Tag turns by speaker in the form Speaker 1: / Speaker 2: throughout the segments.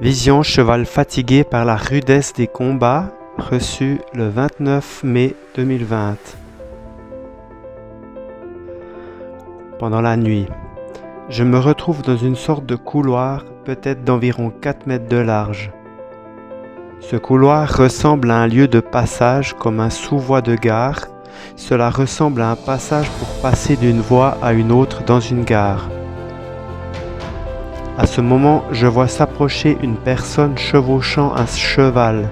Speaker 1: Vision cheval fatigué par la rudesse des combats, reçu le 29 mai 2020. Pendant la nuit, je me retrouve dans une sorte de couloir, peut-être d'environ 4 mètres de large. Ce couloir ressemble à un lieu de passage comme un sous-voie de gare. Cela ressemble à un passage pour passer d'une voie à une autre dans une gare. À ce moment, je vois s'approcher une personne chevauchant un cheval.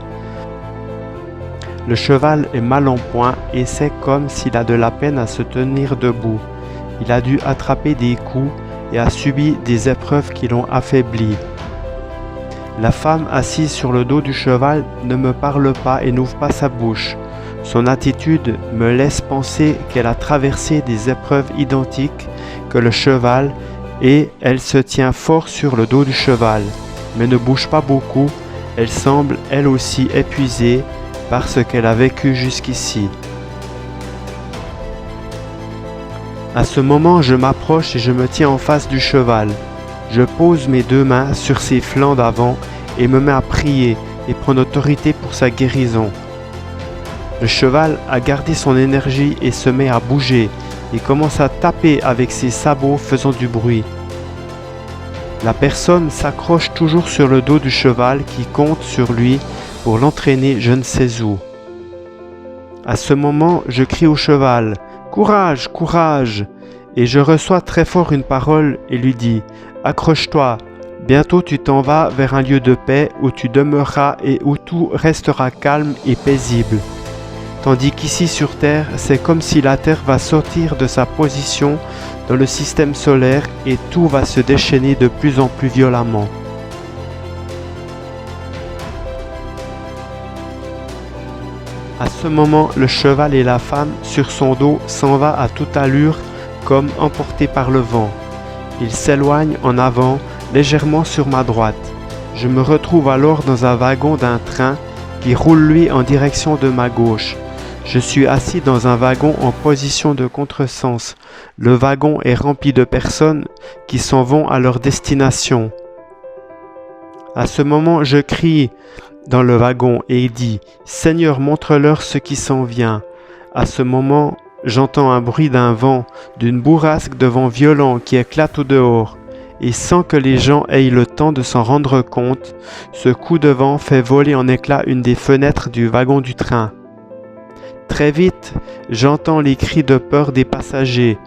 Speaker 1: Le cheval est mal en point et c'est comme s'il a de la peine à se tenir debout. Il a dû attraper des coups et a subi des épreuves qui l'ont affaibli. La femme assise sur le dos du cheval ne me parle pas et n'ouvre pas sa bouche. Son attitude me laisse penser qu'elle a traversé des épreuves identiques que le cheval et elle se tient fort sur le dos du cheval, mais ne bouge pas beaucoup. Elle semble elle aussi épuisée par ce qu'elle a vécu jusqu'ici. À ce moment, je m'approche et je me tiens en face du cheval. Je pose mes deux mains sur ses flancs d'avant et me mets à prier et prendre autorité pour sa guérison. Le cheval a gardé son énergie et se met à bouger et commence à taper avec ses sabots faisant du bruit. La personne s'accroche toujours sur le dos du cheval qui compte sur lui pour l'entraîner je ne sais où. À ce moment, je crie au cheval « Courage, courage !» et je reçois très fort une parole et lui dis « Accroche-toi, bientôt tu t'en vas vers un lieu de paix où tu demeureras et où tout restera calme et paisible. » Tandis qu'ici sur Terre, c'est comme si la Terre va sortir de sa position dans le système solaire et tout va se déchaîner de plus en plus violemment. À ce moment, le cheval et la femme sur son dos s'en va à toute allure comme emportés par le vent. Ils s'éloignent en avant, légèrement sur ma droite. Je me retrouve alors dans un wagon d'un train qui roule lui en direction de ma gauche. Je suis assis dans un wagon en position de contresens. Le wagon est rempli de personnes qui s'en vont à leur destination. À ce moment, je crie dans le wagon et il dit « Seigneur, montre-leur ce qui s'en vient ». À ce moment, j'entends un bruit d'un vent, d'une bourrasque de vent violent qui éclate au dehors. Et sans que les gens aient le temps de s'en rendre compte, ce coup de vent fait voler en éclats une des fenêtres du wagon du train. Très vite, j'entends les cris de peur des passagers.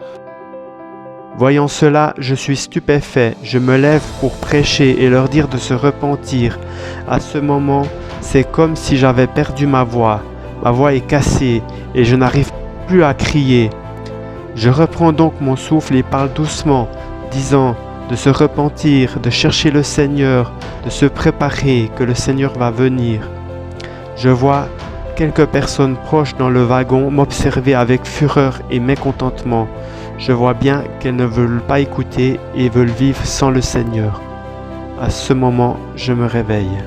Speaker 1: Voyant cela, je suis stupéfait. Je me lève pour prêcher et leur dire de se repentir. À ce moment, c'est comme si j'avais perdu ma voix. Ma voix est cassée et je n'arrive plus à crier. Je reprends donc mon souffle et parle doucement, disant de se repentir, de chercher le Seigneur, de se préparer que le Seigneur va venir. Je vois quelques personnes proches dans le wagon m'observer avec fureur et mécontentement. Je vois bien qu'elles ne veulent pas écouter et veulent vivre sans le Seigneur. À ce moment, je me réveille.